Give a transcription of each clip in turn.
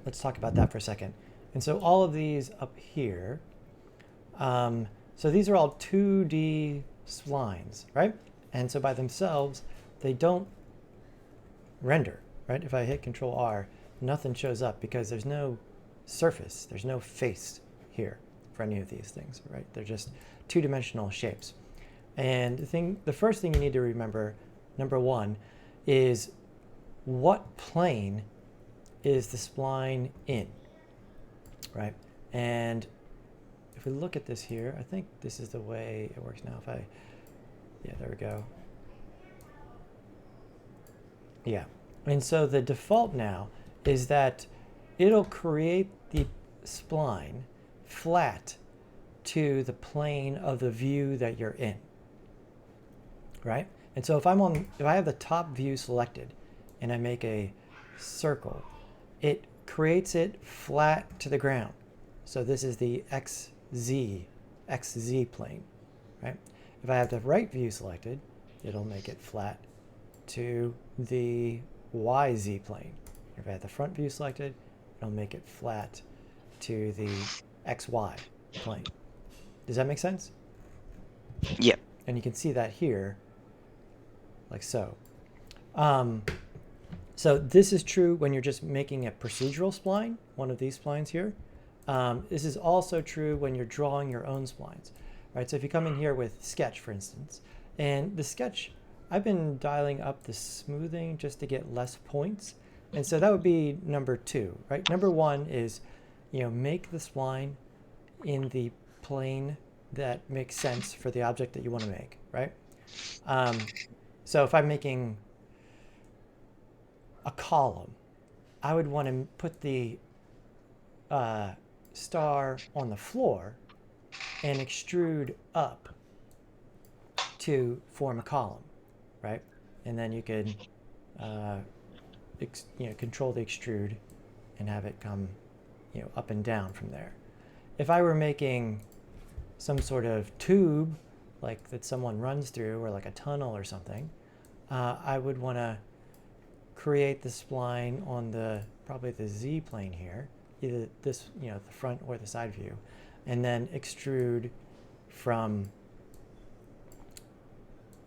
let's talk about that for a second. And so all of these up here, so these are all 2D splines, right? And so by themselves, they don't render, right? If I hit Control R, nothing shows up because there's no surface, there's no face here for any of these things, right? They're just two-dimensional shapes. And the first thing you need to remember, number one, is what plane is the spline in, right? And if we look at this here, I think this is the way it works now. Yeah, there we go. Yeah, and so the default now is that it'll create the spline flat to the plane of the view that you're in, right? And so if I have the top view selected and I make a circle, it creates it flat to the ground. So this is the XZ plane, right? If I have the right view selected, it'll make it flat to the YZ plane. If I have the front view selected, it'll make it flat to the XY plane. Does that make sense? Yep. And you can see that here, like so. So this is true when you're just making a procedural spline, one of these splines here. This is also true when you're drawing your own splines, right? So if you come in here with Sketch, for instance, and the Sketch, I've been dialing up the smoothing just to get less points. And so that would be number 2, right? Number 1 is, make the spline in the plane that makes sense for the object that you want to make, right? So if I'm making a column, I would want to put the star on the floor and extrude up to form a column, right? And then you could control the extrude and have it come up and down from there. If I were making some sort of tube like that someone runs through, or like a tunnel or something, I would want to create the spline on probably the Z plane here, either this, the front or the side view, and then extrude from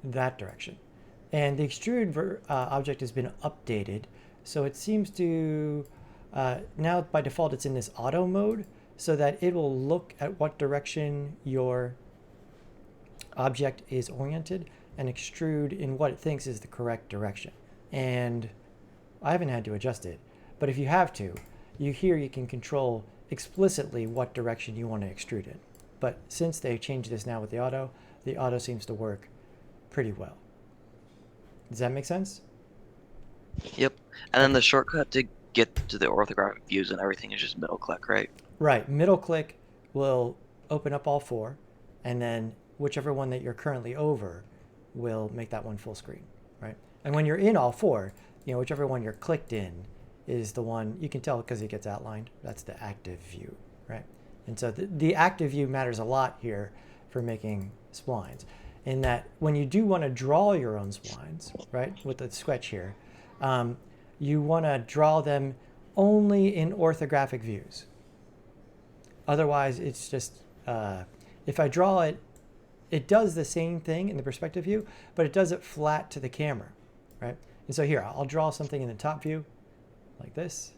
that direction. And the extrude object has been updated, so it seems to, now by default it's in this auto mode, so that it will look at what direction your object is oriented and extrude in what it thinks is the correct direction. And I haven't had to adjust it, but if you have to, you can control explicitly what direction you want to extrude in. But since they changed this now with the auto seems to work pretty well. Does that make sense? Yep. And then the shortcut to get to the orthographic views and everything is just middle click, right? Right. Middle click will open up all 4, and then whichever one that you're currently over will make that one full screen, right? And when you're in all 4, whichever one you're clicked in is the one you can tell because it gets outlined. That's the active view, right? And so the active view matters a lot here for making splines, in that when you do want to draw your own splines, right, with the sketch here, you want to draw them only in orthographic views. Otherwise, it's just, if I draw it, it does the same thing in the perspective view, but it does it flat to the camera, right? And so here, I'll draw something in the top view, like this,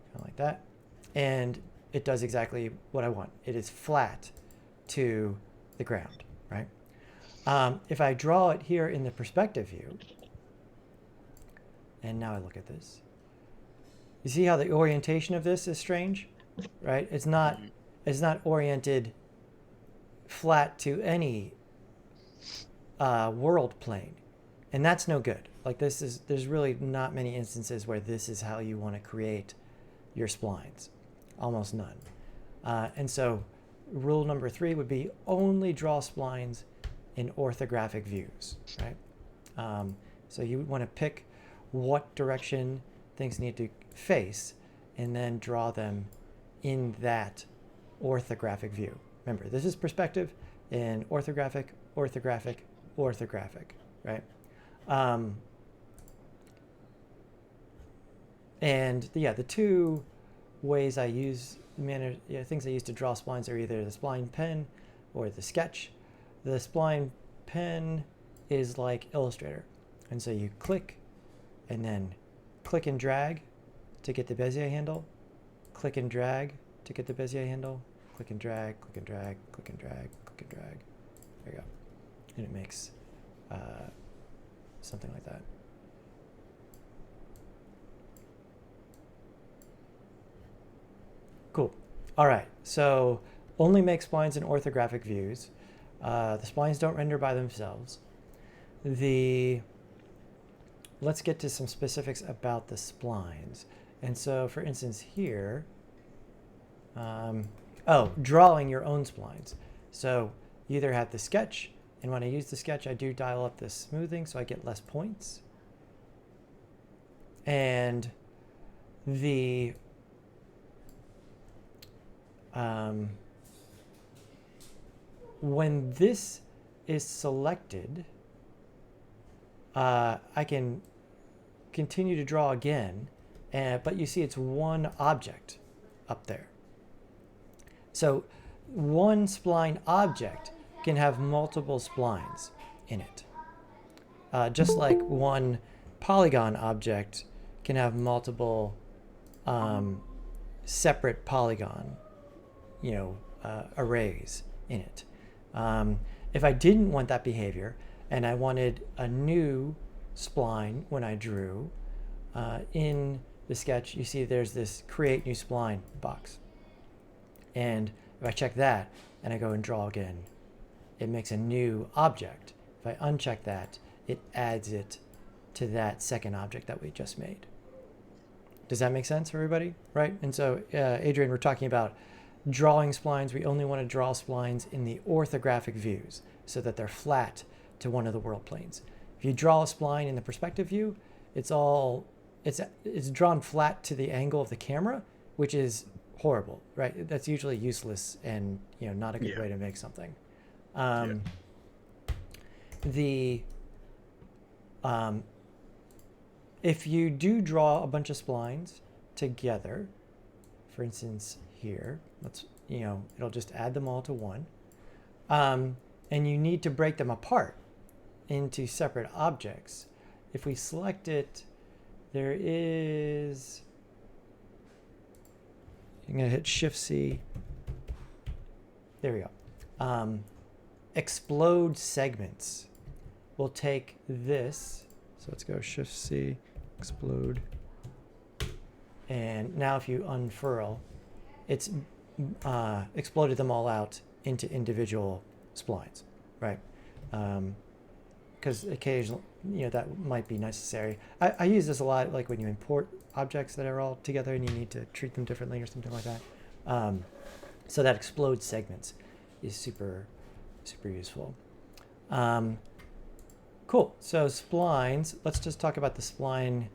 kind of like that, and it does exactly what I want. It is flat to the ground, right? If I draw it here in the perspective view, and now I look at this, you see how the orientation of this is strange, right? It's not oriented flat to any world plane, and that's no good. Like there's really not many instances where this is how you want to create your splines, almost none. And so rule number 3 would be only draw splines in orthographic views, right? So you want to pick what direction things need to face and then draw them in that orthographic view. Remember, this is perspective in orthographic, orthographic, orthographic, right? And yeah, the two ways I use things I use to draw splines are either the Spline Pen or the Sketch. The Spline Pen is like Illustrator, and so you click and then click and drag to get the Bezier handle, click and drag to get the Bezier handle, click and drag, click and drag, click and drag, click and drag. There you go. And it makes something like that. Cool. All right, so only make splines in orthographic views. The splines don't render by themselves. Let's get to some specifics about the splines. And so, for instance, here, drawing your own splines. So you either have the Sketch, and when I use the Sketch, I do dial up the smoothing so I get less points. And when this is selected, I can continue to draw again, but you see it's one object up there. So one spline object can have multiple splines in it. Just like one polygon object can have multiple separate polygon, arrays in it. If I didn't want that behavior and I wanted a new spline when I drew, in the Sketch, you see there's this Create New Spline box. And if I check that and I go and draw again, it makes a new object. If I uncheck that, it adds it to that second object that we just made. Does that make sense for everybody? Right? And so, Adrian, we're talking about drawing splines. We only want to draw splines in the orthographic views so that they're flat to one of the world planes. If you draw a spline in the perspective view, it's drawn flat to the angle of the camera, which is horrible, right? That's usually useless and not a good way to make something. If you do draw a bunch of splines together, for instance here, it'll just add them all to one, and you need to break them apart into separate objects. If we select it, I'm going to hit Shift-C. There we go. Explode segments. We'll take this. So let's go Shift-C, explode. And now if you unfurl, it's exploded them all out into individual splines, right? Because occasionally, that might be necessary. I use this a lot, like when you import objects that are all together and you need to treat them differently or something like that. So that explode segments is super, super useful. Cool. So splines, let's just talk about the spline.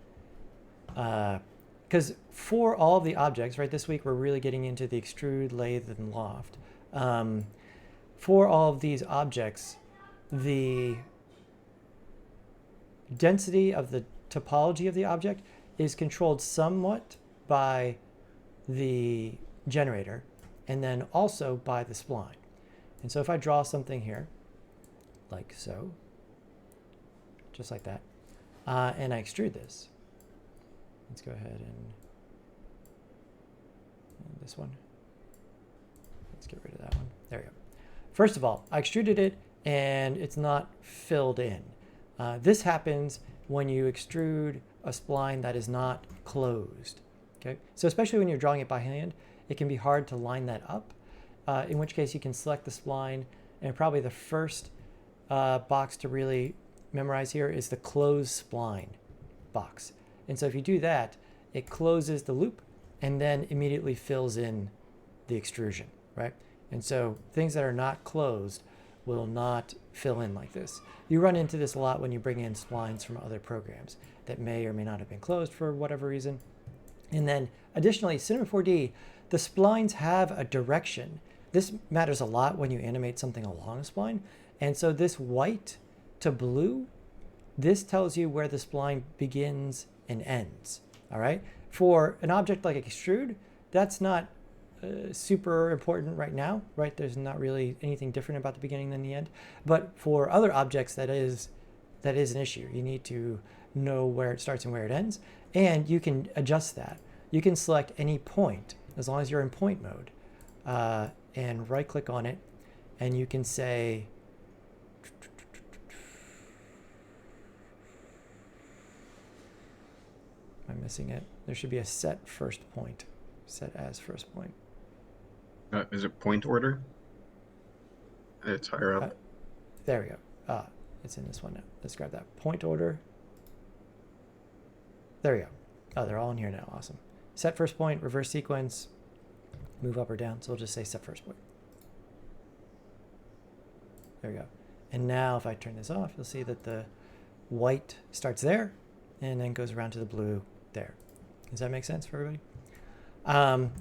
Because for all of the objects, right, this week we're really getting into the extrude, lathe, and loft. For all of these objects, the density of the topology of the object is controlled somewhat by the generator and then also by the spline. And so if I draw something here, like so, just like that, and I extrude this, let's go ahead and this one, let's get rid of that one. There we go. First of all, I extruded it and it's not filled in. This happens when you extrude a spline that is not closed. Okay, so especially when you're drawing it by hand, it can be hard to line that up, in which case you can select the spline, and probably the first box to really memorize here is the close spline box. And so if you do that, it closes the loop and then immediately fills in the extrusion, right? And so things that are not closed will not fill in like this. You run into this a lot when you bring in splines from other programs that may or may not have been closed for whatever reason. And then additionally, Cinema 4D, the splines have a direction. This matters a lot when you animate something along a spline. And so this white to blue, this tells you where the spline begins and ends, all right? For an object like extrude, that's not super important right now, right? There's not really anything different about the beginning than the end. But for other objects, that is an issue. You need to know where it starts and where it ends, and you can adjust that. You can select any point as long as you're in point mode, and right click on it, and you can say, am I missing it? There should be a set first point, set as first point. Is it point order? It's higher up. There we go. It's in this one now. Let's grab that point order. There we go. Oh, they're all in here now. Awesome. Set first point, reverse sequence, move up or down. So we'll just say set first point. There we go. And now if I turn this off, you'll see that the white starts there and then goes around to the blue there. Does that make sense for everybody?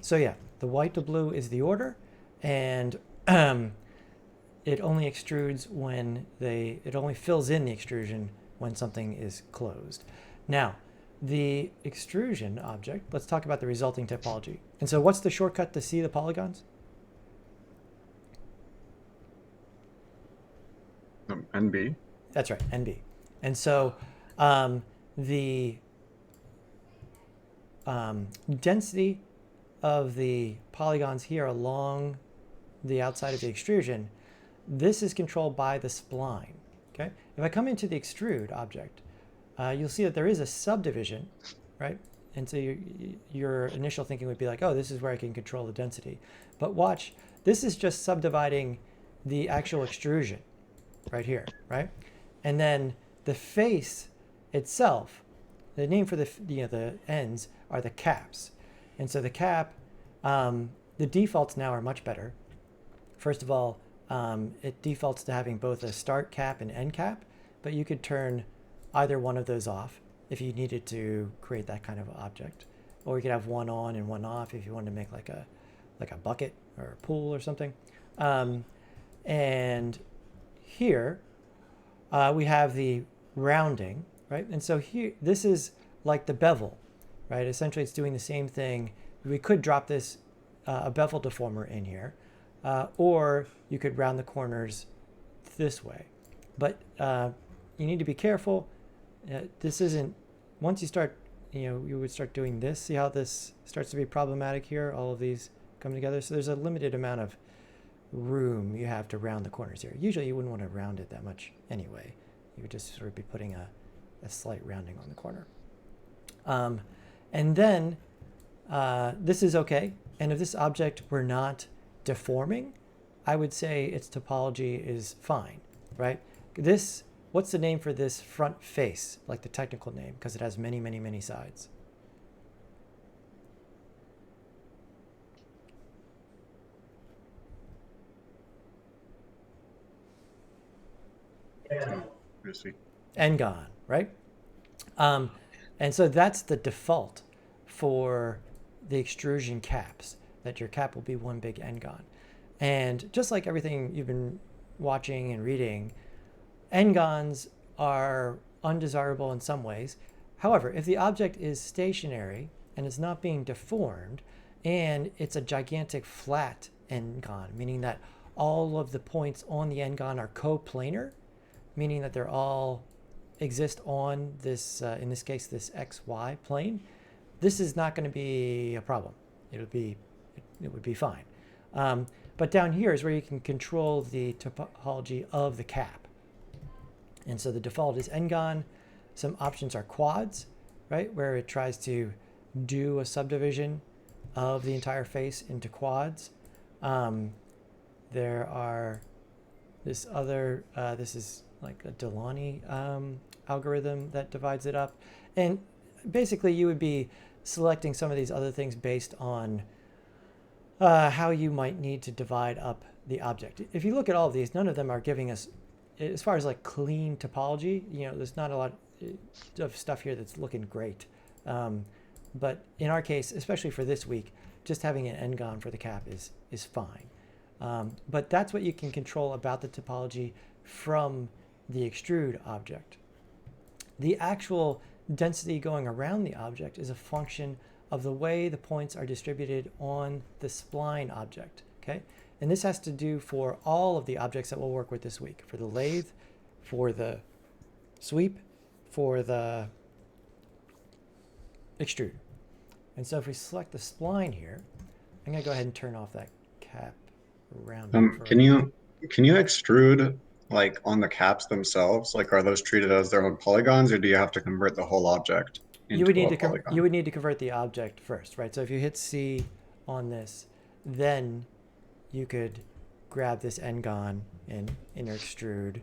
So yeah, the white to blue is the order, and it only extrudes when it only fills in the extrusion when something is closed. Now, the extrusion object, let's talk about the resulting topology. And so what's the shortcut to see the polygons? NB. That's right, NB. And so the density of the polygons here along the outside of the extrusion, this is controlled by the spline. Okay. If I come into the extrude object, you'll see that there is a subdivision, right? And so your initial thinking would be like, oh, this is where I can control the density. But watch, this is just subdividing the actual extrusion right here, right? And then the face itself, the name for the ends are the caps. And so the cap, the defaults now are much better. First of all, it defaults to having both a start cap and end cap, but you could turn either one of those off if you needed to create that kind of object. Or you could have one on and one off if you wanted to make like a bucket or a pool or something. And here we have the rounding, right? And so here, this is like the bevel, right? Essentially, it's doing the same thing. We could drop this, a bevel deformer in here, or you could round the corners this way. But you need to be careful. This isn't, once you start, you would start doing this. See how this starts to be problematic here? All of these come together. So there's a limited amount of room you have to round the corners here. Usually you wouldn't want to round it that much anyway. You would just sort of be putting a slight rounding on the corner. And then this is okay. And if this object were not deforming, I would say its topology is fine, right? This, what's the name for this front face, like the technical name, because it has many, many, many sides? N-gon, right? And so that's the default for the extrusion caps, that your cap will be one big N-gon. And just like everything you've been watching and reading, N-gons are undesirable in some ways. However, if the object is stationary and is not being deformed, and it's a gigantic flat N-gon, meaning that all of the points on the N-gon are coplanar, meaning that they're all exist on this, in this case, this XY plane, this is not going to be a problem. It would be fine. But down here is where you can control the topology of the cap. And so the default is N-gon. Some options are quads, right, where it tries to do a subdivision of the entire face into quads. There are this other, this is like a Delaunay algorithm that divides it up. And basically you would be selecting some of these other things based on how you might need to divide up the object. If you look at all of these, none of them are giving us, as far as like clean topology, there's not a lot of stuff here that's looking great. But in our case, especially for this week, just having an N-gon for the cap is fine. But that's what you can control about the topology from the extrude object. The actual density going around the object is a function of the way the points are distributed on the spline object, okay? And this has to do for all of the objects that we'll work with this week, for the lathe, for the sweep, for the extrude. And so if we select the spline here, I'm going to go ahead and turn off that cap around it for Can you extrude like on the caps themselves? Like, are those treated as their own polygons, or do you have to convert the whole object into a polygon? you would need to convert the object first, right? So if you hit C on this, then you could grab this n-gon and inner extrude.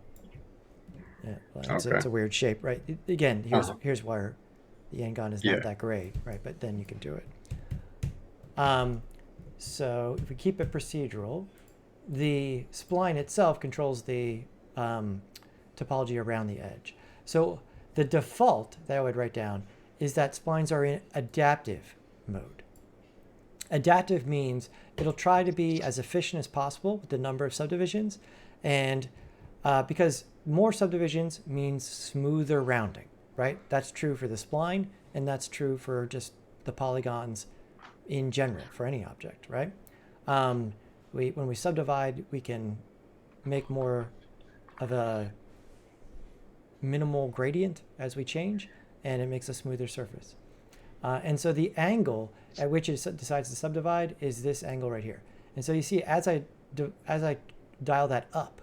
Yeah, well, it's a weird shape, right? Again, here's where the n-gon is not that great, right? But then you can do it. So if we keep it procedural, the spline itself controls the topology around the edge. So the default that I would write down is that splines are in adaptive mode. Adaptive means it'll try to be as efficient as possible with the number of subdivisions, and because more subdivisions means smoother rounding, right? That's true for the spline, and that's true for just the polygons in general for any object, right? When we subdivide, we can make more of a minimal gradient as we change, and it makes a smoother surface. And so the angle at which it decides to subdivide is this angle right here. And so you see, as I dial that up,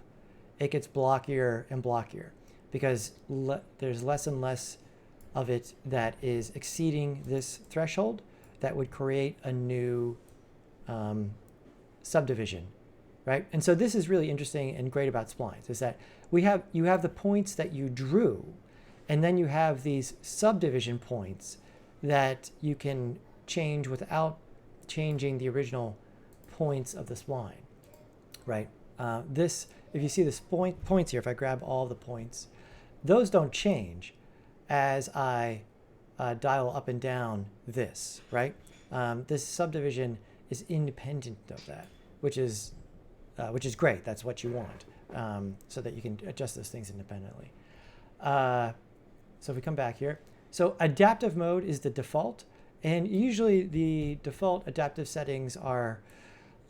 it gets blockier and blockier because there's less and less of it that is exceeding this threshold that would create a new subdivision, right? And so this is really interesting and great about splines, is that you have the points that you drew, and then you have these subdivision points that you can change without changing the original points of the spline, right? If you see the points here, if I grab all the points, those don't change as I dial up and down this, right? This subdivision is independent of that, which is great. That's what you want, so that you can adjust those things independently. So if we come back here, so adaptive mode is the default, and usually the default adaptive settings are,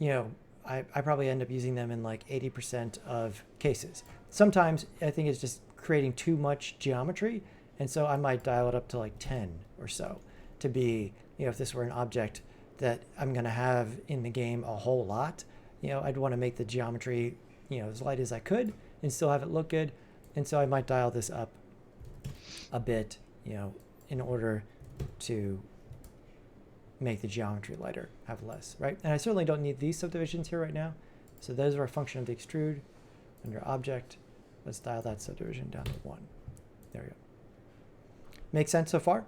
I probably end up using them in like 80% of cases. Sometimes I think it's just creating too much geometry, and so I might dial it up to like 10 or so to be, if this were an object that I'm going to have in the game a whole lot, I'd want to make the geometry, as light as I could and still have it look good. And so I might dial this up a bit, in order to make the geometry lighter, have less, right? And I certainly don't need these subdivisions here right now. So those are a function of the extrude. Under object, let's dial that subdivision down to 1. There we go. Make sense so far?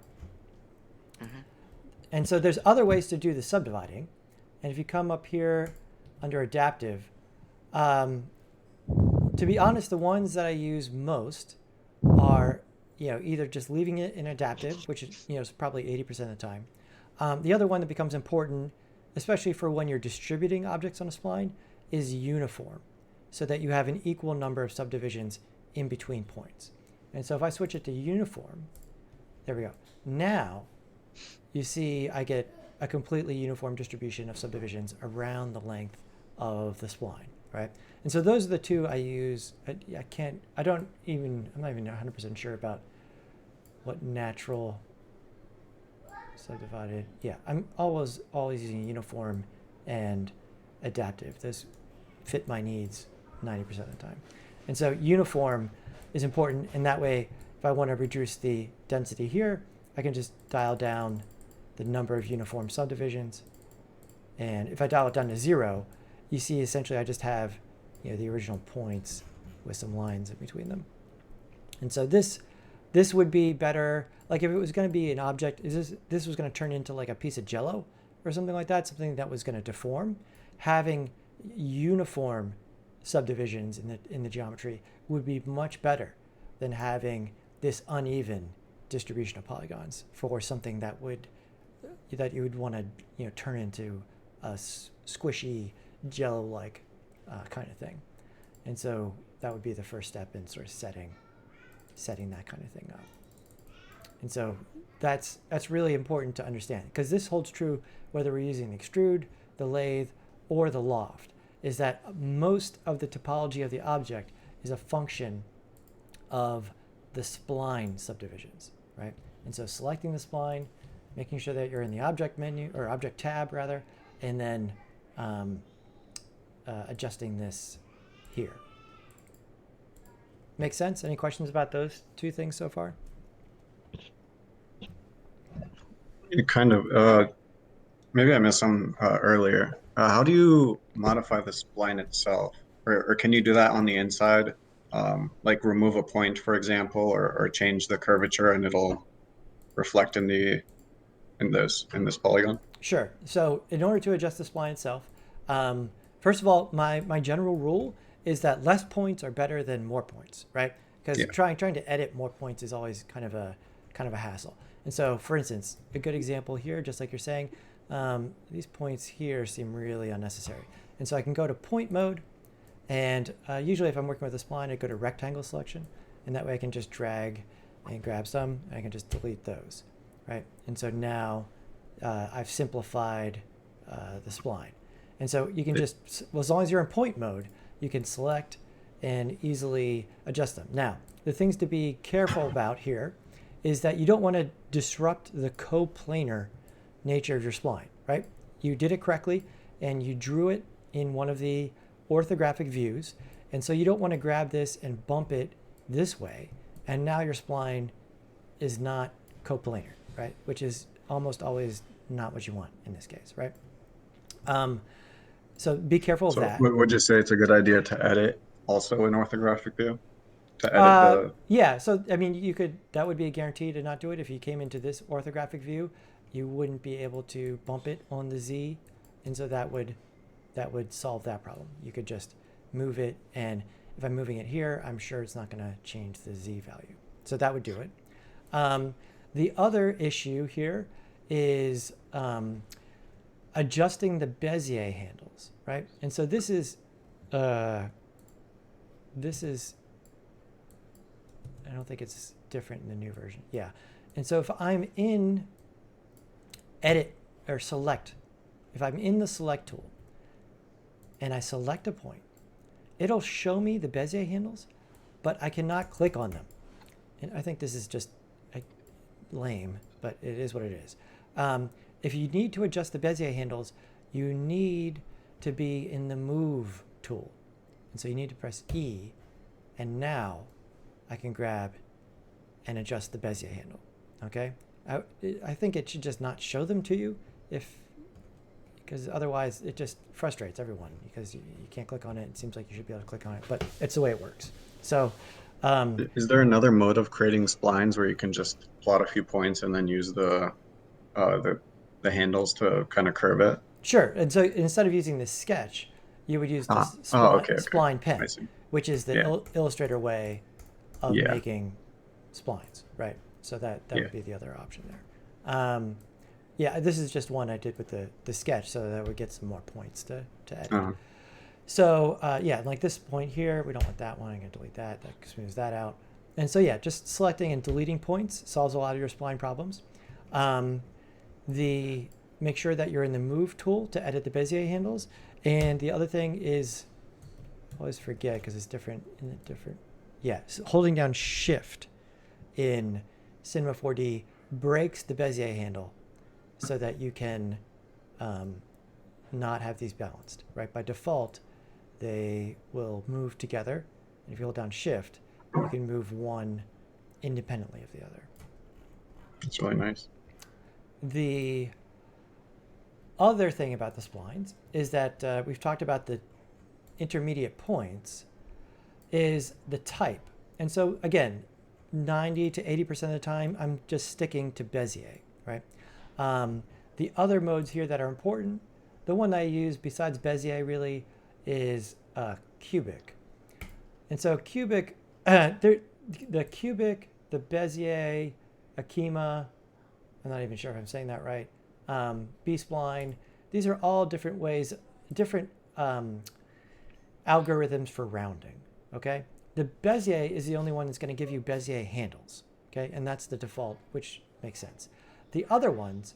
Mm-hmm. And so there's other ways to do the subdividing. And if you come up here under adaptive, to be honest, the ones that I use most are, either just leaving it in adaptive, which is, probably 80% of the time. The other one that becomes important, especially for when you're distributing objects on a spline, is uniform, so that you have an equal number of subdivisions in between points. And so if I switch it to uniform, there we go. Now you see I get a completely uniform distribution of subdivisions around the length of the spline, right? And so those are the two I use. I'm not even 100% sure about what natural subdivided. Yeah, I'm always using uniform and adaptive. Those fit my needs 90% of the time. And so uniform is important, and that way, if I want to reduce the density here, I can just dial down the number of uniform subdivisions. And if I dial it down to 0, you see essentially I just have, the original points with some lines in between them. And so this would be better, like if it was going to be an object, this was going to turn into like a piece of Jello or something like that, something that was going to deform. Having uniform subdivisions in the geometry would be much better than having this uneven distribution of polygons for something that you would want to turn into a squishy Jello-like kind of thing. And so that would be the first step in sort of setting that kind of thing up. And so that's really important to understand, because this holds true whether we're using the extrude, the lathe, or the loft, is that most of the topology of the object is a function of the spline subdivisions, right? And so selecting the spline, making sure that you're in the object menu, or object tab rather, and then adjusting this here. Make sense? Any questions about those two things so far? It kind of, maybe I missed some earlier. How do you modify the spline itself? Or can you do that on the inside? Like remove a point, for example, or change the curvature and it'll reflect in this polygon? Sure. So in order to adjust the spline itself, first of all, my general rule is that less points are better than more points, right? Because Yeah. trying to edit more points is always kind of a hassle. And so, for instance, a good example here, just like you're saying, these points here seem really unnecessary. And so I can go to point mode, and usually if I'm working with a spline, I go to rectangle selection, and that way I can just drag and grab some, and I can just delete those, right? And so now I've simplified the spline. And so you can just, well, as long as you're in point mode, you can select and easily adjust them. Now, the things to be careful about here is that you don't want to disrupt the coplanar nature of your spline, right? You did it correctly, and you drew it in one of the orthographic views. And so you don't want to grab this and bump it this way. And now your spline is not coplanar, right? Which is almost always not what you want in this case, right? So be careful of that. Would you say it's a good idea to edit also in orthographic view? To edit Yeah, so I mean, you could, that would be a guarantee to not do it. If you came into this orthographic view, you wouldn't be able to bump it on the Z. And so that would solve that problem. You could just move it, and if I'm moving it here, I'm sure it's not going to change the Z value. So that would do it. The other issue here is adjusting the Bezier handles, right? And so this is, I don't think it's different in the new version. Yeah. And so if I'm in edit or select, if I'm in the select tool and I select a point, it'll show me the Bezier handles, but I cannot click on them. And I think this is just lame, but it is what it is. If you need to adjust the Bezier handles, you need to be in the move tool. And so you need to press E, and now I can grab and adjust the Bezier handle, okay? I think it should just not show them to you, because otherwise it just frustrates everyone, because you can't click on it. It seems like you should be able to click on it, but it's the way it works. So is there another mode of creating splines where you can just plot a few points and then use the handles to kind of curve it? Sure. And so instead of using the sketch, you would use the Spline Pen, which is the Illustrator way of making splines, right? So that would be the other option there. Yeah, this is just one I did with the sketch, so that would get some more points to edit. So yeah, like this point here, we don't want that one. I'm going to delete that. That smooths that out. And so yeah, just selecting and deleting points solves a lot of your spline problems. Make sure that you're in the move tool to edit the Bezier handles. And the other thing is, I always forget because it's different in a different, so holding down Shift in Cinema 4D breaks the Bezier handle so that you can not have these balanced, right? By default, they will move together. And if you hold down Shift, you can move one independently of the other. That's really nice. The other thing about the splines is that we've talked about the intermediate points is the type. And so again, 90 to 80% of the time, I'm just sticking to Bezier, right? The other modes here that are important, the one I use besides Bezier really is cubic. And so cubic, the cubic, the Bezier, Akima, I'm not even sure if I'm saying that right, B-spline, these are all different ways, different algorithms for rounding, okay? The Bezier is the only one that's going to give you Bezier handles, okay? And that's the default, which makes sense. The other ones,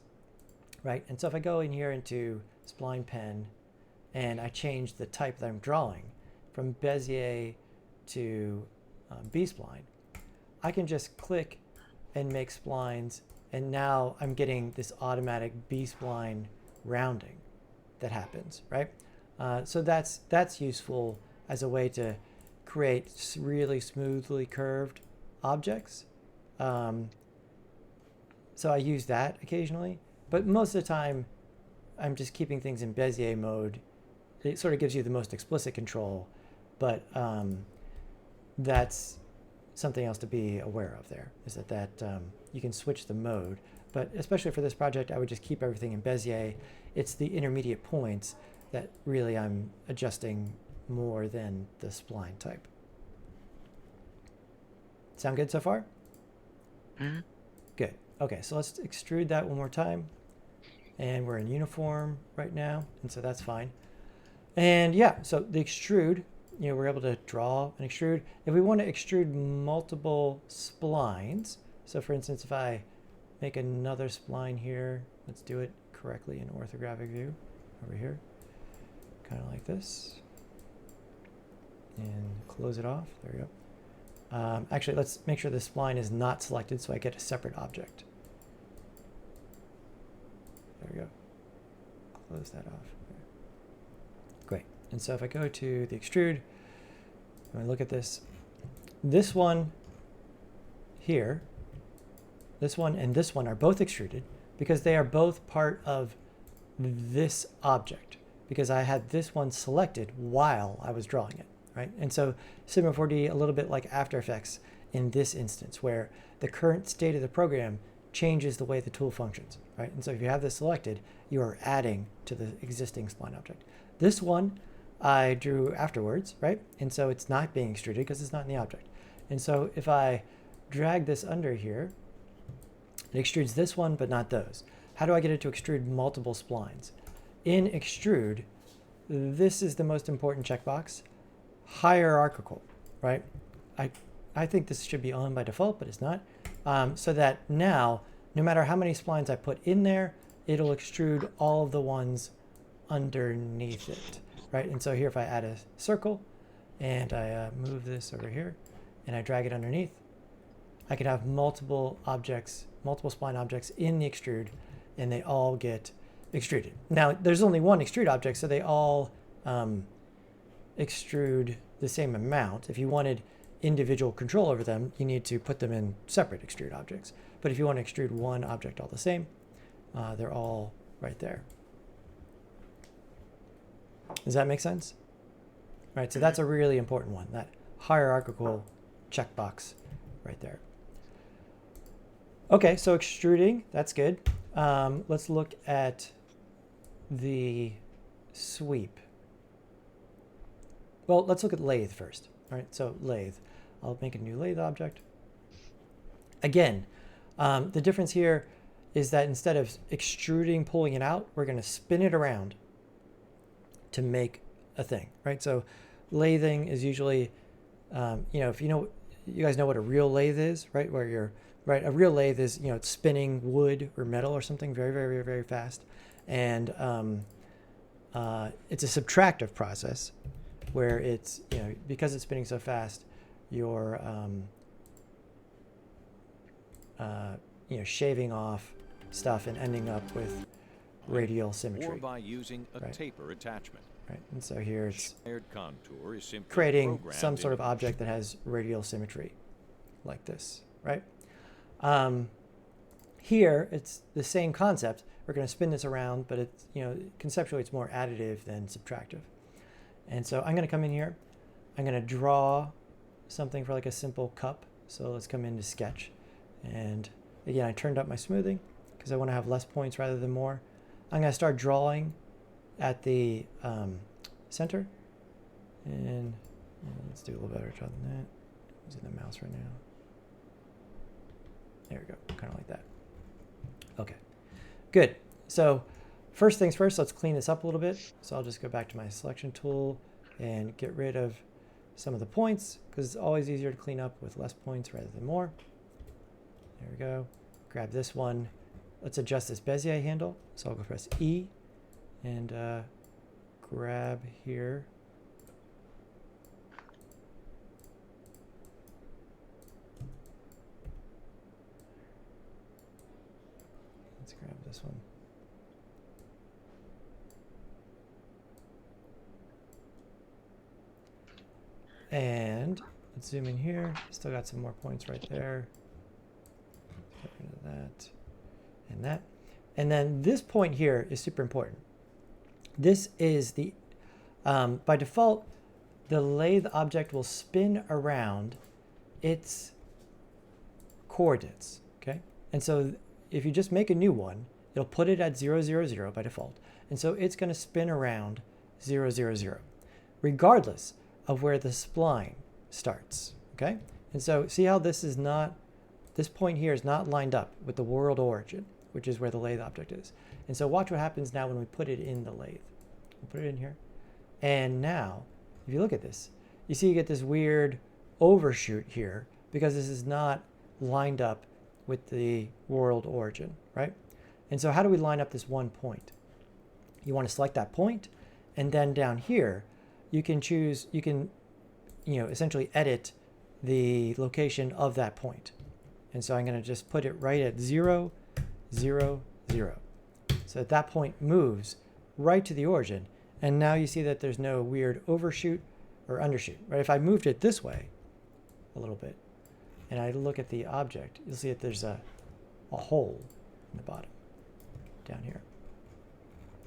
right? And so if I go in here into Spline Pen and I change the type that I'm drawing from Bezier to B-spline, I can just click and make splines, and now I'm getting this automatic B-spline rounding that happens, right? So that's useful as a way to create really smoothly curved objects. So I use that occasionally, but most of the time I'm just keeping things in Bezier mode. It sort of gives you the most explicit control, but that's something else to be aware of there, is that you can switch the mode. But especially for this project, I would just keep everything in Bezier. It's the intermediate points that really I'm adjusting more than the spline type. Sound good so far? Mm-hmm. Good. Okay, so let's extrude that one more time. And we're in uniform right now, and so that's fine. And yeah, so the extrude, we're able to draw and extrude. If we want to extrude multiple splines, so for instance, if I make another spline here, let's do it correctly in orthographic view over here, kind of like this, and close it off. There we go. Actually, let's make sure the spline is not selected so I get a separate object. There we go. Close that off. Great. And so if I go to the extrude, and I look at this one here, this one and this one are both extruded because they are both part of this object, because I had this one selected while I was drawing it, right? And so Cinema 4D, a little bit like After Effects in this instance, where the current state of the program changes the way the tool functions, right? And so if you have this selected, you are adding to the existing spline object. This one I drew afterwards, right? And so it's not being extruded because it's not in the object. And so if I drag this under here, it extrudes this one, but not those. How do I get it to extrude multiple splines? In Extrude, this is the most important checkbox, hierarchical, right? I think this should be on by default, but it's not. So that now, no matter how many splines I put in there, it'll extrude all of the ones underneath it, right? And so here, if I add a circle and I move this over here and I drag it underneath, I can have multiple objects, multiple spline objects in the extrude, and they all get extruded. Now, there's only one extrude object, so they all extrude the same amount. If you wanted individual control over them, you need to put them in separate extrude objects. But if you want to extrude one object all the same, they're all right there. Does that make sense? Right, so that's a really important one, that hierarchical checkbox right there. Okay, so extruding, that's good. Let's look at the sweep. Well, let's look at lathe first. All right, so lathe. I'll make a new lathe object. Again, the difference here is that instead of extruding, pulling it out, we're going to spin it around to make a thing, right? So lathing is usually, if you guys know what a real lathe is, right? Where you're, right, a real lathe is, it's spinning wood or metal or something very, very, very, very fast. And it's a subtractive process where it's, because it's spinning so fast, you're, shaving off stuff and ending up with radial symmetry. Or by using a taper attachment. Right, and so here it's Contour is simply creating programmed some sort of in- object that has radial symmetry, like this, right? Here, it's the same concept. We're going to spin this around, but it's, conceptually it's more additive than subtractive. And so I'm going to come in here. I'm going to draw something for like a simple cup. So let's come into Sketch. And again, I turned up my smoothing because I want to have less points rather than more. I'm going to start drawing at the center. And let's do a little better job than that. I'm using the mouse right now. There we go, kind of like that. Okay, good. So first things first, let's clean this up a little bit. So I'll just go back to my selection tool and get rid of some of the points because it's always easier to clean up with less points rather than more. There we go. grab this one. Let's adjust this Bezier handle. So I'll go press E and grab here. Let's grab this one. And let's zoom in here. Still got some more points right there. Get rid of that and that. And then this point here is super important. This is the, by default, the lathe object will spin around its coordinates, okay? And so if you just make a new one, it'll put it at 0, 0, 0 by default. And so it's going to spin around 0, 0, 0, regardless of where the spline starts, okay? And so see how this is not, this point here is not lined up with the world origin, which is where the lathe object is. And so watch what happens now when we put it in the lathe. We'll put it in here. And now, if you look at this, you see you get this weird overshoot here because this is not lined up with the world origin, right? And so how do we line up this one point? You want to select that point, and then down here, you can choose, you can, essentially edit the location of that point. And so I'm going to just put it right at 0, 0, 0. So that point moves right to the origin. And now you see that there's no weird overshoot or undershoot, right? If I moved it this way a little bit, and I look at the object, you'll see that there's a hole in the bottom down here.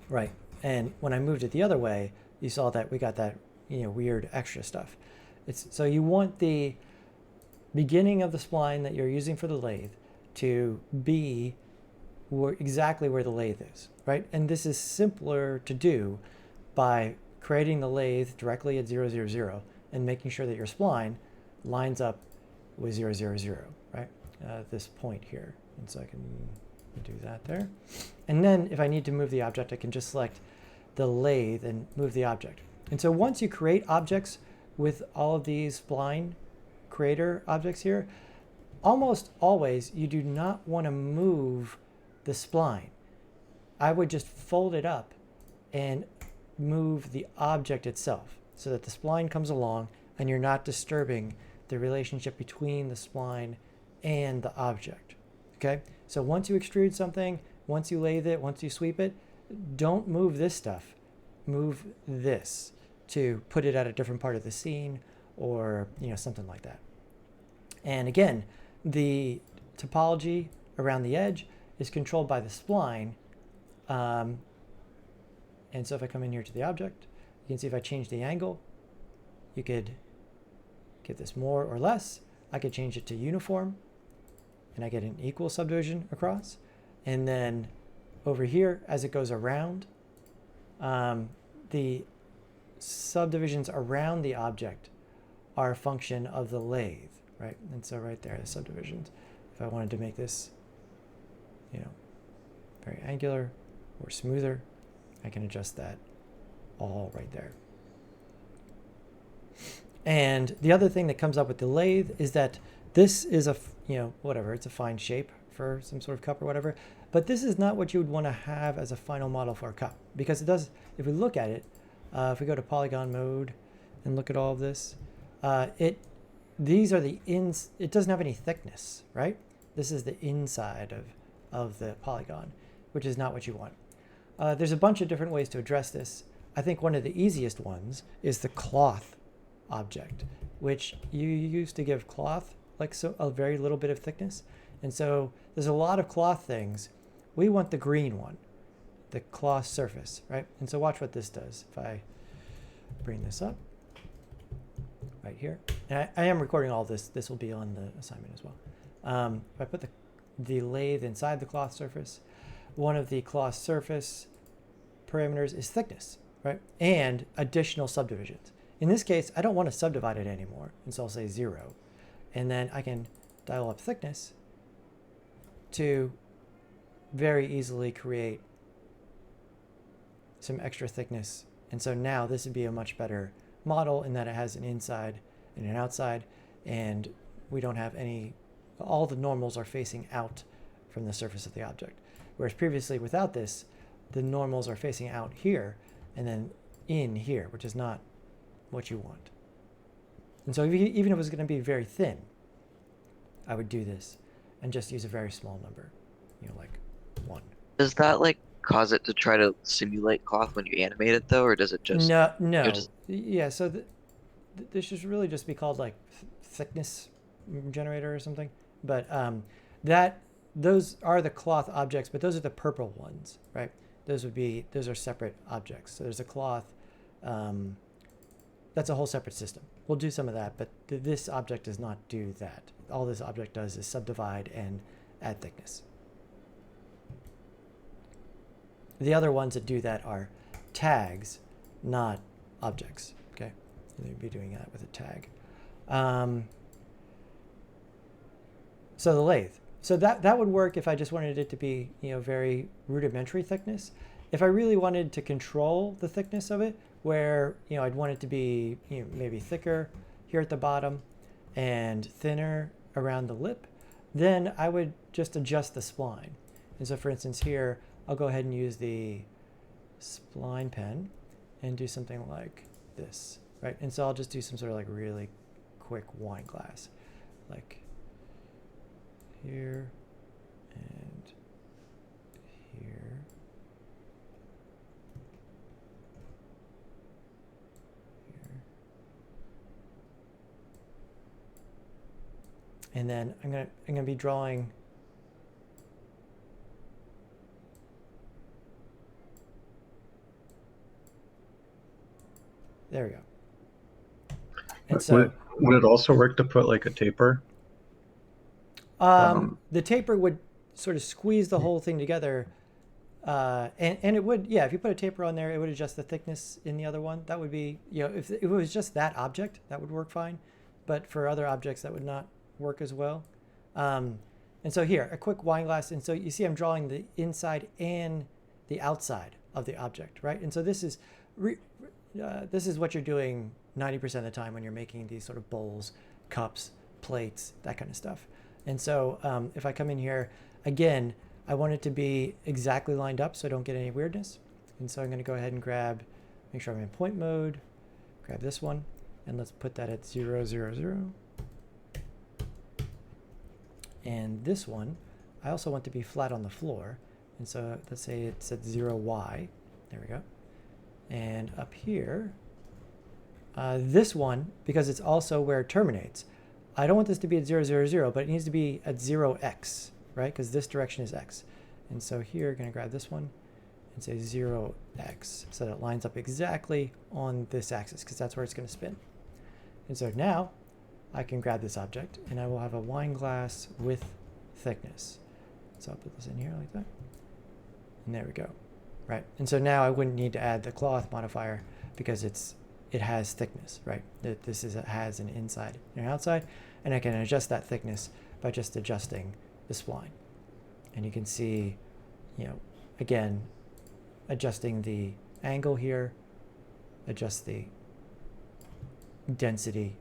Right. And when I moved it the other way, you saw that we got that, weird extra stuff. So you want the beginning of the spline that you're using for the lathe to be exactly where the lathe is, right? And this is simpler to do by creating the lathe directly at 0, 0, 0 and making sure that your spline lines up with 0, 0, 0, right? This point here. And so I can do that there. And then if I need to move the object, I can just select the lathe and move the object. And so once you create objects with all of these spline creator objects here, almost always you do not want to move the spline. I would just fold it up and move the object itself so that the spline comes along and you're not disturbing the relationship between the spline and the object. Okay? So once you extrude something, once you lathe it, once you sweep it, don't move this stuff. Move this to put it at a different part of the scene or, something like that. And again, the topology around the edge is controlled by the spline. And so if I come in here to the object, you can see if I change the angle, you could get this more or less. I could change it to uniform, and I get an equal subdivision across. And then over here, as it goes around, the subdivisions around the object are a function of the lathe, right? And so right there, the subdivisions. If I wanted to make this, very angular or smoother, I can adjust that all right there. And the other thing that comes up with the lathe is that this is a, whatever, it's a fine shape for some sort of cup or whatever, but this is not what you would want to have as a final model for a cup, because it does, if we look at it, if we go to polygon mode and look at all of this, these are the it doesn't have any thickness, right? This is the inside of the polygon, which is not what you want. There's a bunch of different ways to address this. I think one of the easiest ones is the cloth object, which you use to give cloth a very little bit of thickness. And so there's a lot of cloth things. We want the green one, the cloth surface, right? And so watch what this does. If I bring this up right here, and I am recording all this. This will be on the assignment as well. If I put the lathe inside the cloth surface, one of the cloth surface parameters is thickness, right? And additional subdivisions. In this case, I don't want to subdivide it anymore. And so I'll say 0. And then I can dial up thickness to very easily create some extra thickness. And so now this would be a much better model in that it has an inside and an outside, and we don't have all the normals are facing out from the surface of the object. Whereas previously without this, the normals are facing out here and then in here, which is not what you want. And so even if it was going to be very thin, I would do this and just use a very small number, like 1. Does that like cause it to try to simulate cloth when you animate it though, or does it just No. just Yeah, so this should really just be called like thickness generator or something. But those are the cloth objects, but those are the purple ones, right? Those are separate objects. So there's a cloth, that's a whole separate system. We'll do some of that, but this object does not do that. All this object does is subdivide and add thickness. The other ones that do that are tags, not objects, okay? You'd be doing that with a tag. So the lathe. So that would work if I just wanted it to be, very rudimentary thickness. If I really wanted to control the thickness of it, where, I'd want it to be, maybe thicker here at the bottom and thinner around the lip, then I would just adjust the spline. And so for instance here, I'll go ahead and use the Spline Pen and do something like this, right? And so I'll just do some sort of like really quick wine glass, like here and here. Here. And then I'm gonna be drawing there we go. And so would it also work to put like a taper? The taper would sort of squeeze the whole thing together, and it would, yeah, if you put a taper on there, it would adjust the thickness in the other one. That would be, if it was just that object, that would work fine, but for other objects, that would not work as well. And so here, a quick wine glass, and so you see I'm drawing the inside and the outside of the object, right? And so this is what you're doing 90% of the time when you're making these sort of bowls, cups, plates, that kind of stuff. And so if I come in here, again, I want it to be exactly lined up so I don't get any weirdness. And so I'm going to go ahead and make sure I'm in point mode, grab this one, and let's put that at 0, 0, 0. And this one, I also want to be flat on the floor. And so let's say it's at 0Y. There we go. And up here, this one, because it's also where it terminates, I don't want this to be at 0, 0, 0, but it needs to be at 0x, right? Because this direction is x. And so here, I'm going to grab this one and say 0x, so that it lines up exactly on this axis, because that's where it's going to spin. And so now, I can grab this object, and I will have a wine glass with thickness. So I'll put this in here like that. And there we go. Right, and so now I wouldn't need to add the cloth modifier because it has thickness, right? This has an inside and an outside, and I can adjust that thickness by just adjusting the spline. And you can see, again, adjusting the angle here, adjust the density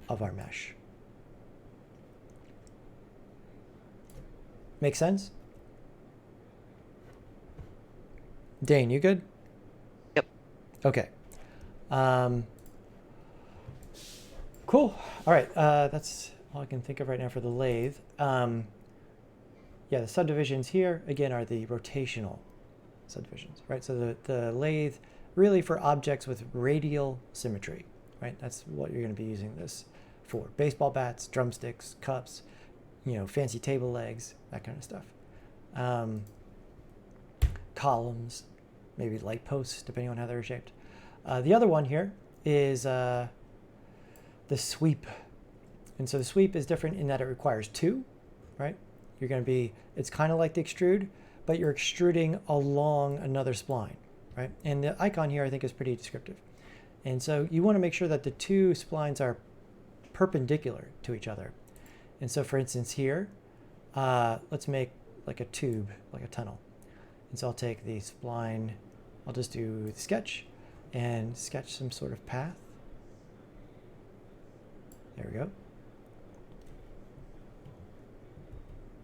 of our mesh. Make sense? Dane, you good? Yep. Okay. Cool. All right. That's all I can think of right now for the lathe. Yeah, the subdivisions here, again, are the rotational subdivisions, right? So the lathe really for objects with radial symmetry, right? That's what you're going to be using this for. Baseball bats, drumsticks, cups, fancy table legs, that kind of stuff. Columns, maybe light posts, depending on how they're shaped. The other one here is the sweep. And so the sweep is different in that it requires 2, right? It's kind of like the extrude, but you're extruding along another spline, right? And the icon here I think is pretty descriptive. And so you want to make sure that the 2 splines are perpendicular to each other. And so for instance here, let's make like a tube, like a tunnel. And so I'll take the spline, I'll just do the sketch and sketch some sort of path. There we go.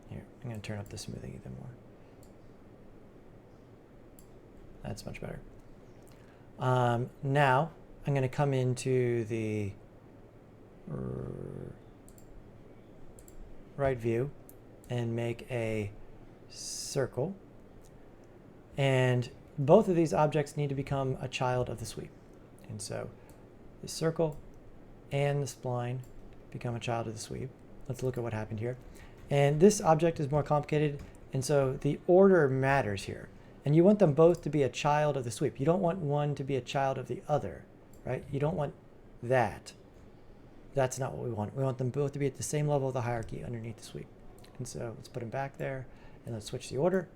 Here, I'm going to turn up the smoothing even more. That's much better. Now I'm going to come into the right view and make a circle. And both of these objects need to become a child of the sweep. And so the circle and the spline become a child of the sweep. Let's look at what happened here. And this object is more complicated, and so the order matters here. And you want them both to be a child of the sweep. You don't want one to be a child of the other, right? You don't want that. That's not what we want. We want them both to be at the same level of the hierarchy underneath the sweep. And so let's put them back there, and let's switch the order.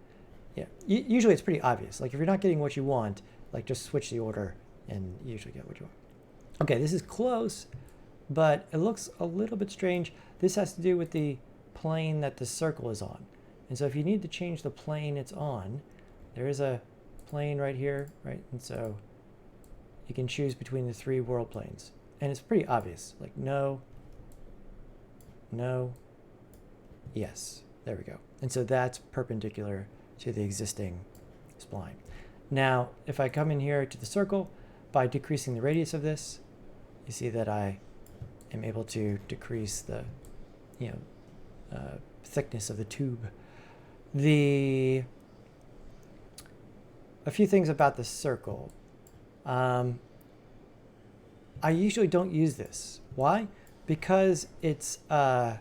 Yeah, usually it's pretty obvious. Like if you're not getting what you want, like just switch the order and you usually get what you want. Okay, this is close, but it looks a little bit strange. This has to do with the plane that the circle is on. And so if you need to change the plane it's on, there is a plane right here, right? And so you can choose between the 3 world planes. And it's pretty obvious, like no, no, yes. There we go. And so that's perpendicular to the existing spline. Now, if I come in here to the circle, by decreasing the radius of this, you see that I am able to decrease the, thickness of the tube. A few things about the circle. I usually don't use this. Why? Because it's, by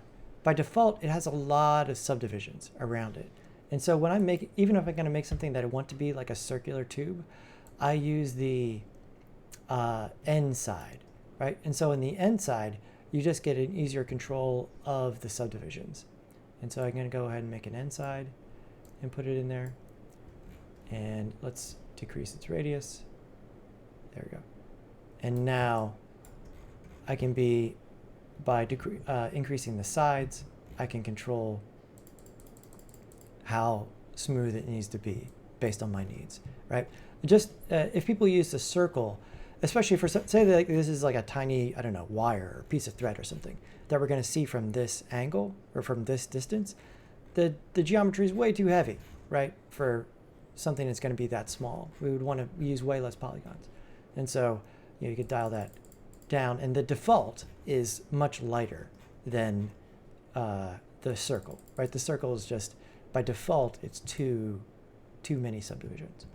default, it has a lot of subdivisions around it. And so when I make, even if I'm going to make something that I want to be like a circular tube, I use the end side, right? And so in the end side, you just get an easier control of the subdivisions. And so I'm going to go ahead and make an end side and put it in there. And let's decrease its radius. There we go. And now I can be, by increasing the sides, I can control how smooth it needs to be based on my needs, right? Just if people use the circle, especially for, say that this is like a tiny, I don't know, wire or piece of thread or something that we're going to see from this angle or from this distance, the geometry is way too heavy, right? For something that's going to be that small. We would want to use way less polygons. And so you could dial that down, and the default is much lighter than the circle, right? The circle is just, by default, it's too many subdivisions.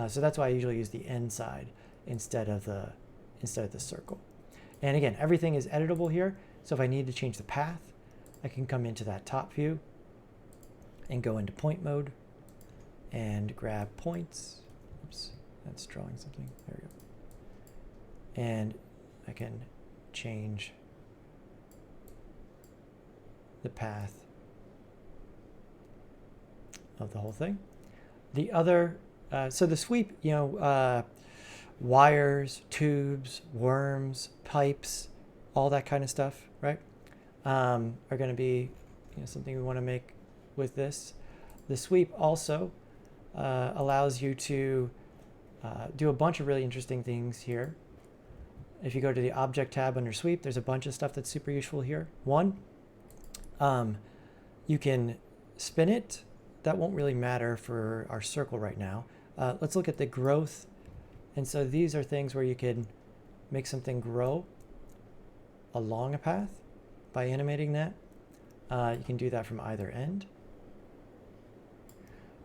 So that's why I usually use the end side instead of the circle. And again, everything is editable here. So if I need to change the path, I can come into that top view and go into point mode and grab points. Oops, that's drawing something. There we go. And I can change the path of the whole thing. The other, so the sweep, wires, tubes, worms, pipes, all that kind of stuff, right, are going to be something we want to make with this. The sweep also allows you to do a bunch of really interesting things here. If you go to the Object tab under Sweep, there's a bunch of stuff that's super useful here. One, you can spin it. That won't really matter for our circle right now. Let's look at the growth. And so these are things where you can make something grow along a path by animating that. You can do that from either end.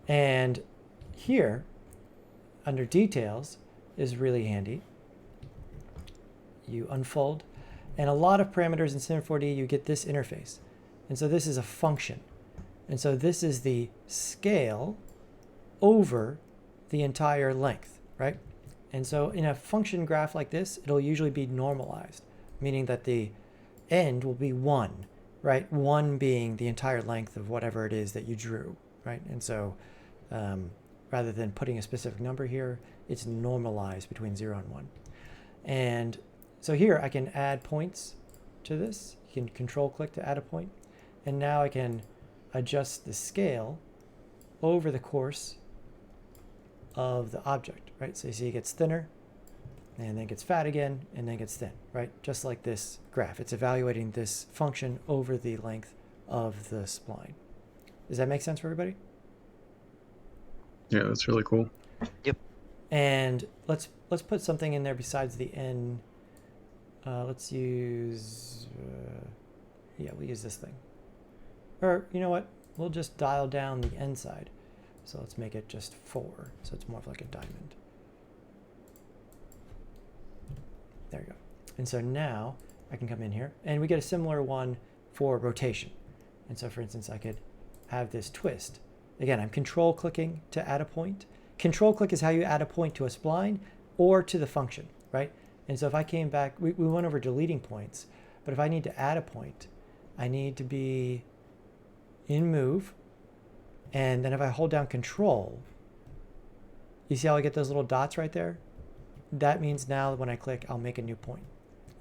And here, under Details, is really handy. You unfold, and a lot of parameters in C4D, you get this interface. And so this is a function. And so this is the scale over the entire length, right? And so in a function graph like this, it'll usually be normalized, meaning that the end will be 1, right? 1 being the entire length of whatever it is that you drew, right? And so rather than putting a specific number here, it's normalized between 0 and 1. And so here I can add points to this. You can control click to add a point. And now I can adjust the scale over the course of the object, right? So you see it gets thinner, and then gets fat again, and then gets thin, right? Just like this graph. It's evaluating this function over the length of the spline. Does that make sense for everybody? Yeah, that's really cool. Yep. And let's put something in there besides the N. Let's use, yeah, we'll use this thing. Or you know what? We'll just dial down the N side. So let's make it just 4. So it's more of like a diamond. There you go. And so now I can come in here and we get a similar one for rotation. And so for instance, I could have this twist. Again, I'm control clicking to add a point. Control click is how you add a point to a spline or to the function, right? And so if I came back, we went over deleting points, but if I need to add a point, I need to be in move. And then if I hold down control, you see how I get those little dots right there? That means now when I click, I'll make a new point.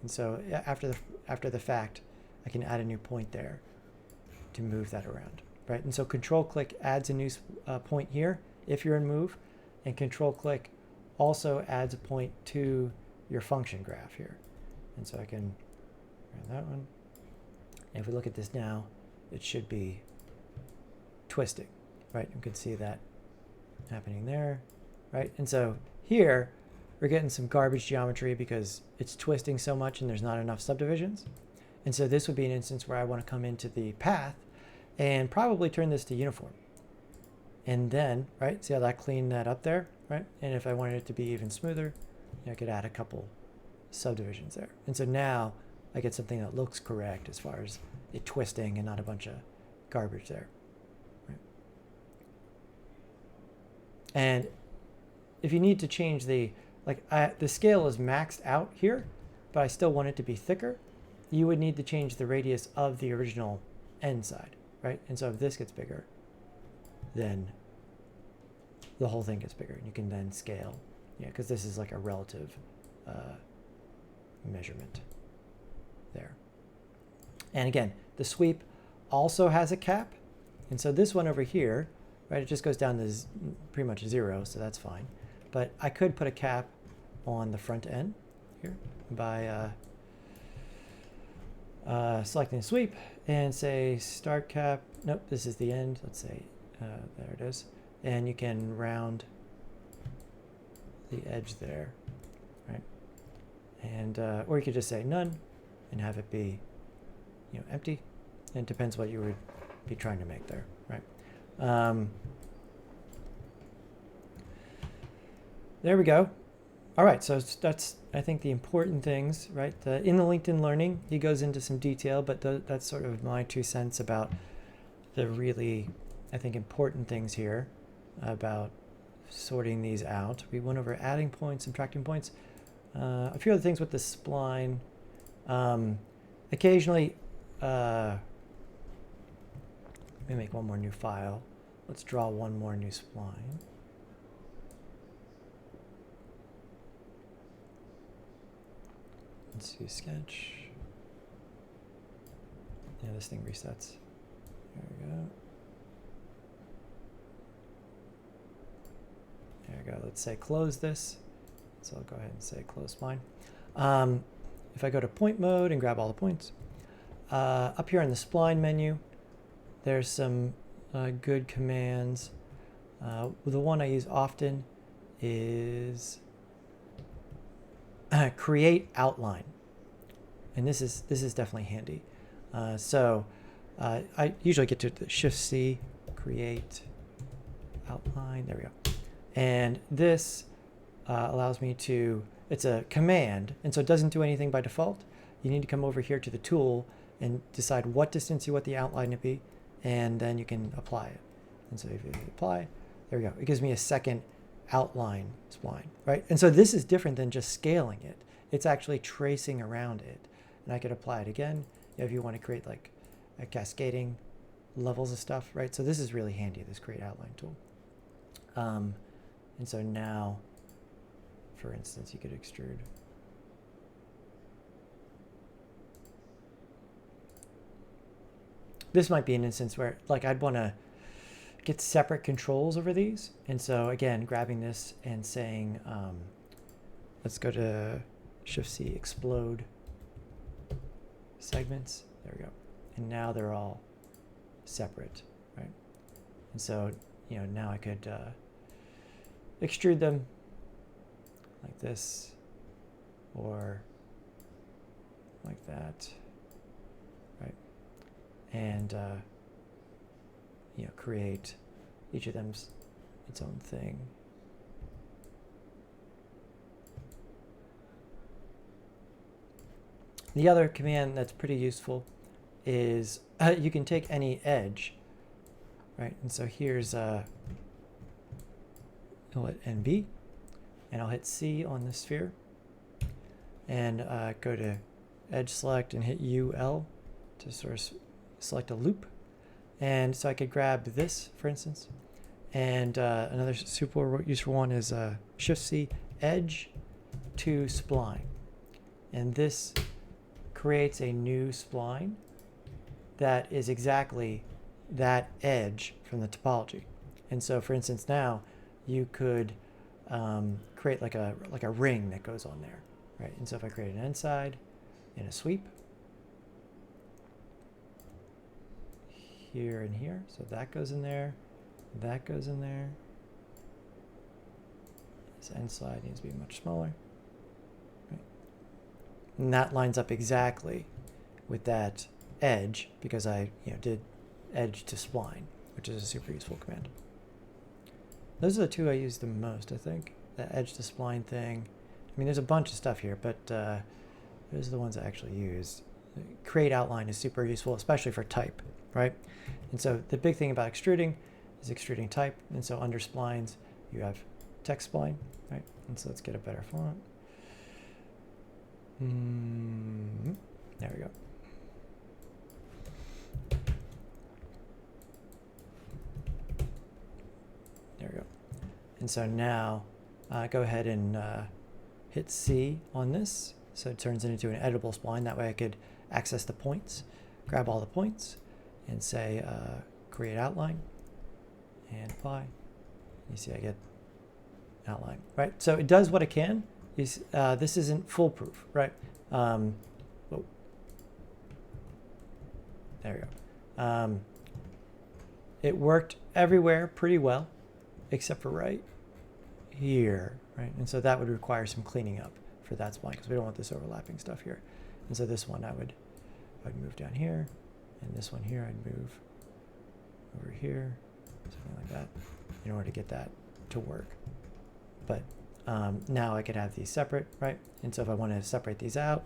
And so after the fact, I can add a new point there to move that around, right? And so control click adds a new point here if you're in move, and control click also adds a point to your function graph here. And so I can run that one. And if we look at this now, it should be twisting, right? You can see that happening there, right? And so here we're getting some garbage geometry because it's twisting so much and there's not enough subdivisions. And so this would be an instance where I want to come into the path and probably turn this to uniform. And then, right, see how that cleaned that up there, right? And if I wanted it to be even smoother, I could add a couple subdivisions there. And so now I get something that looks correct as far as it twisting and not a bunch of garbage there. Right? And if you need to change the, the scale is maxed out here, but I still want it to be thicker, you would need to change the radius of the original end side, right? And so if this gets bigger, then the whole thing gets bigger and you can then scale. Yeah, because this is like a relative measurement there. And again, the sweep also has a cap. And so this one over here, right, it just goes down to pretty much 0, so that's fine. But I could put a cap on the front end here by selecting the sweep and say start cap. Nope, this is the end. Let's say there it is. And you can round the edge there, right? And or you could just say none and have it be, empty. And it depends what you would be trying to make there, right? There we go. All right, so that's, I think, the important things, right? In the LinkedIn Learning, he goes into some detail, but that's sort of my 2 cents about the really, I think, important things here about sorting these out. We went over adding points, subtracting points. A few other things with the spline. Occasionally, let me make one more new file. Let's draw one more new spline. Let's do sketch. Yeah, this thing resets. There we go. There we go. Let's say close this. So I'll go ahead and say close spline. If I go to point mode and grab all the points, up here in the spline menu, there's some good commands. The one I use often is create outline, and this is definitely handy. So I usually get to the Shift C, create outline. There we go. And this allows me to, it's a command, and so it doesn't do anything by default. You need to come over here to the tool and decide what distance you want the outline to be, and then you can apply it. And so if you apply, there we go. It gives me a second outline spline, right? And so this is different than just scaling it. It's actually tracing around it. And I could apply it again if you want to create like a cascading levels of stuff, right? So this is really handy, this create outline tool. And so now, for instance, you could extrude. This might be an instance where like I'd want to get separate controls over these. And so again, grabbing this and saying, let's go to Shift C, explode segments. There we go. And now they're all separate, right? And so, you know, now I could extrude them like this or like that, right? And, you know, create each of them's its own thing. The other command that's pretty useful is you can take any edge, right? And so here's I'll hit NB, and I'll hit C on the sphere, and go to edge select and hit UL to sort of select a loop. And so I could grab this, for instance, and another super useful one is Shift C, edge to spline, and this creates a new spline that is exactly that edge from the topology. And so, for instance, now you could create like a ring that goes on there, right? And so if I create an inside and a sweep here and here, so that goes in there, that goes in there. This inside needs to be much smaller. And that lines up exactly with that edge because I did edge to spline, which is a super useful command. Those are the two I use the most, I think. The edge to spline thing. I mean, there's a bunch of stuff here, but those are the ones I actually use. Create outline is super useful, especially for type, right? And so the big thing about extruding is extruding type. And so under splines, you have text spline, right? And so let's get a better font. There we go. There we go. And so now go ahead and hit C on this. So it turns it into an editable spline. That way I could access the points, grab all the points, and say create outline and apply. You see I get outline, right? So it does what it can. This isn't foolproof, right? There we go. It worked everywhere pretty well, except for right here, right? And so that would require some cleaning up for that spline because we don't want this overlapping stuff here. And so this one I'd move down here, and this one here I'd move over here, something like that, in order to get that to work. But now I could have these separate, right? And so if I want to separate these out,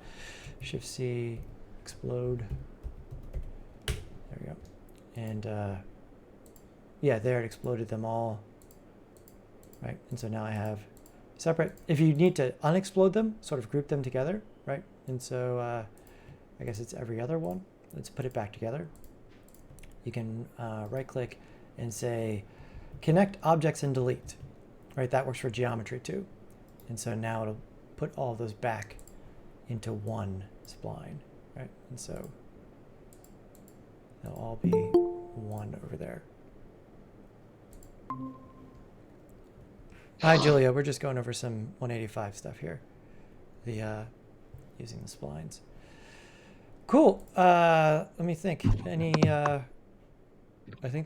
Shift C, explode. There we go. And yeah, there it exploded them all, right? And so now I have separate. If you need to unexplode them, sort of group them together, right? And so I guess it's every other one. Let's put it back together. You can right click and say connect objects and delete. Right, that works for geometry too. And so now it'll put all those back into one spline, right? And so they'll all be one over there. Hi, Julia. We're just going over some 185 stuff here. Using the splines. Cool. Let me think. I think that